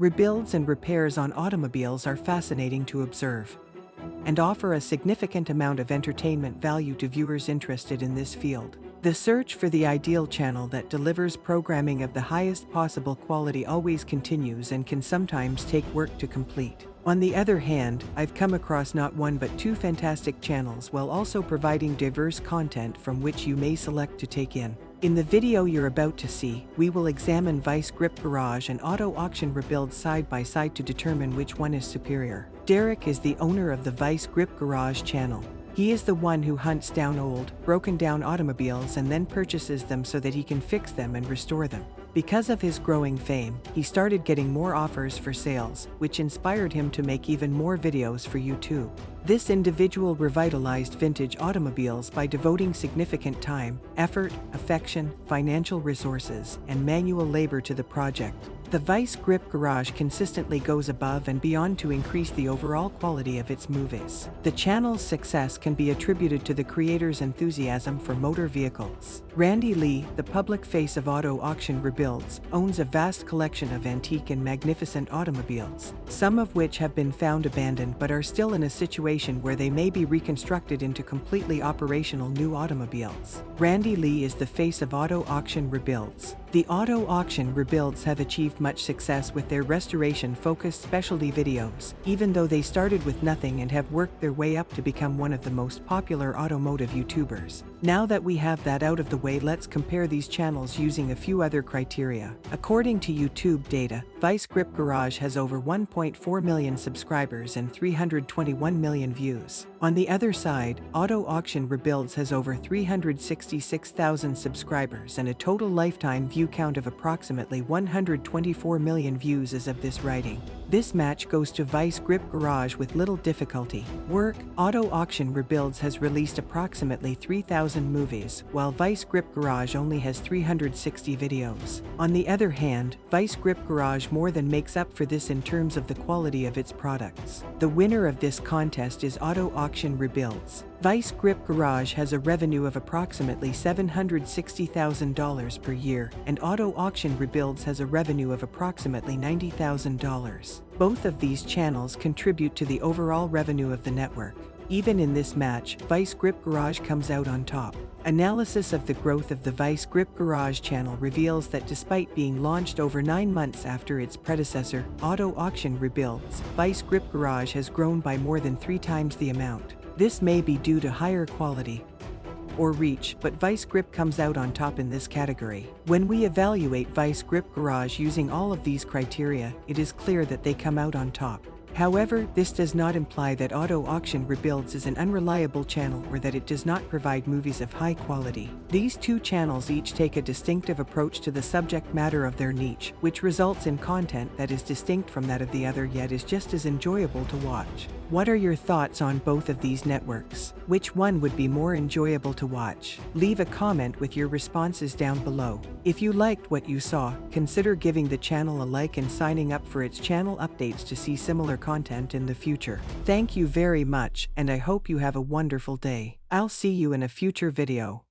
Rebuilds and repairs on automobiles are fascinating to observe and offer a significant amount of entertainment value to viewers interested in this field. The search for the ideal channel that delivers programming of the highest possible quality always continues and can sometimes take work to complete. On the other hand, I've come across not one but two fantastic channels while also providing diverse content from which you may select to take in. In the video you're about to see, we will examine Vice Grip Garage and Auto Auction Rebuild side by side to determine which one is superior. Derek is the owner of the Vice Grip Garage channel. He is the one who hunts down old, broken down automobiles and then purchases them so that he can fix them and restore them. Because of his growing fame, he started getting more offers for sales, which inspired him to make even more videos for YouTube. This individual revitalized vintage automobiles by devoting significant time, effort, affection, financial resources, and manual labor to the project. The Vice Grip Garage consistently goes above and beyond to increase the overall quality of its movies. The channel's success can be attributed to the creator's enthusiasm for motor vehicles. Randy Lee, the public face of Auto Auction Rebuilds, owns a vast collection of antique and magnificent automobiles, some of which have been found abandoned but are still in a situation where they may be reconstructed into completely operational new automobiles. Randy Lee is the face of Auto Auction Rebuilds. The Auto Auction Rebuilds have achieved much success with their restoration-focused specialty videos, even though they started with nothing and have worked their way up to become one of the most popular automotive YouTubers. Now that we have that out of the way, let's compare these channels using a few other criteria. According to YouTube data, Vice Grip Garage has over 1.4 million subscribers and 321 million views. On the other side, Auto Auction Rebuilds has over 366,000 subscribers and a total lifetime view count of approximately 124 million views as of this writing. This match goes to Vice Grip Garage with little difficulty. Auto Auction Rebuilds has released approximately 3,000 movies, while Vice Grip Garage only has 360 videos. On the other hand, Vice Grip Garage more than makes up for this in terms of the quality of its products. The winner of this contest is Auto Auction Rebuilds. Vice Grip Garage has a revenue of approximately $760,000 per year, and Auto Auction Rebuilds has a revenue of approximately $90,000. Both of these channels contribute to the overall revenue of the network. Even in this match, Vice Grip Garage comes out on top. Analysis of the growth of the Vice Grip Garage channel reveals that despite being launched over 9 months after its predecessor, Auto Auction Rebuilds, Vice Grip Garage has grown by more than 3 times the amount. This may be due to higher quality or reach, but Vice Grip comes out on top in this category. When we evaluate Vice Grip Garage using all of these criteria, it is clear that they come out on top. However, this does not imply that Auto Auction Rebuilds is an unreliable channel or that it does not provide movies of high quality. These two channels each take a distinctive approach to the subject matter of their niche, which results in content that is distinct from that of the other yet is just as enjoyable to watch. What are your thoughts on both of these networks? Which one would be more enjoyable to watch? Leave a comment with your responses down below. If you liked what you saw, consider giving the channel a like and signing up for its channel updates to see similar content in the future. Thank you very much, and I hope you have a wonderful day. I'll see you in a future video.